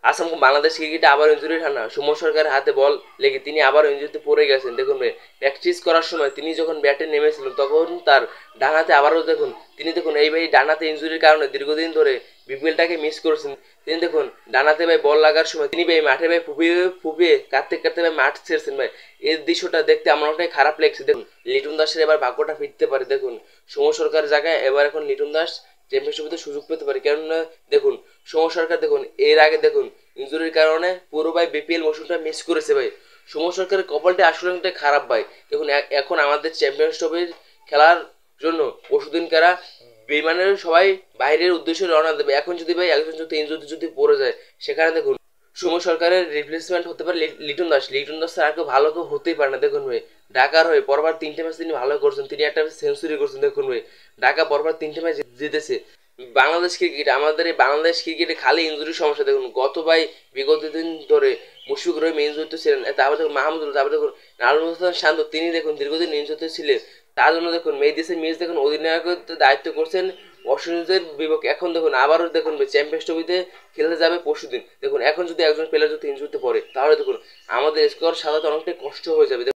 আসাম বাংলাদেশ ক্রিকেটে আবার ইঞ্জুরি ঠান্ডা, সুমন সরকারের হাতে বল লেগে তিনি আবার ইঞ্জুরিতে পড়ে গেছেন। দেখুন ভাই, প্র্যাকটিস করার সময় তিনি যখন ব্যাটে নেমেছিলেন তখন তার ডান হাতে আবারও দেখুন তিনি দেখুন এই ভাই ডান হাতে ইঞ্জুরির কারণে দীর্ঘদিন ধরে বিপিএলটাকে মিস করেছেন। তিনি দেখুন ডান হাতে ভাই বল লাগার সময় তিনি ভাই মাঠে ভাই ফুপিয়ে ফুপিয়ে কাঁদতে কাঁদতে ভাই মাঠ ছেড়েছেন ভাই। এই দৃশ্যটা দেখতে আমার অনেকটাই খারাপ লাগছে। দেখুন লিটন দাসের এবার ভাগ্যটা ফিরতে পারে। দেখুন সুমন সরকারের জায়গায় এবার এখন লিটন দাস চ্যাম্পিয়নশিপে সুযোগ পেতে পারে। কেননা দেখুন সুমন সরকার দেখুন এর আগে দেখুন ইঞ্জুরির কারণে পুরো ভাই বিপিএল মৌসুমটা মিস করেছে ভাই। সুমন সরকারের কপালটা আসলে অনেকটাই খারাপ ভাই। দেখুন এখন আমাদের চ্যাম্পিয়ন্স ট্রফির খেলার জন্য পরশুদিন কারা বিমানের সবাই বাইরের উদ্দেশ্যে রওনা দেবে। এখন যদি ভাই একজন যদি ইঞ্জুরি যদি পড়ে যায় সেখানে দেখুন সুমন সরকারের রিপ্লেসমেন্ট হতে পারে লিটন দাস। লিটন দাস আর কেউ ভালো কেউ হতেই পারে না। দেখুন ভাই ঢাকার হয়ে পরবার 3টে ম্যাচ তিনি ভালো করছেন, তিনি একটা সেঞ্চুরি করছেন। দেখুন ভাই ঢাকা পরবার 3টে ম্যাচ জিতেছে। বাংলাদেশ ক্রিকেট আমাদের এই বাংলাদেশ ক্রিকেটে খালি ইঞ্জুরির সমস্যা। দেখুন গত ভাই বিগত দিন ধরে মুশফিকুর রহিম ইঞ্জুরিতে ছিলেন, তারপরে দেখুন মাহমুদুল, তারপরে দেখুন নাজমুল হাসান শান্ত তিনি দেখুন দীর্ঘদিন ইঞ্জুরিতে ছিলেন। তার জন্য দেখুন মেহেদী মিস দেখুন অধিনায়কের দায়িত্ব করছেন ওয়েস্ট ইন্ডিজের বিপক্ষে। এখন দেখুন আবারও দেখুন চ্যাম্পিয়ন্স ট্রফিতে খেলতে যাবে পরশুদিন। দেখুন এখন যদি একজন প্লেয়ার যদি ইঞ্জুরিতে পড়ে তাহলে দেখুন আমাদের স্কোর সাজাতে অনেকটাই কষ্ট হয়ে যাবে।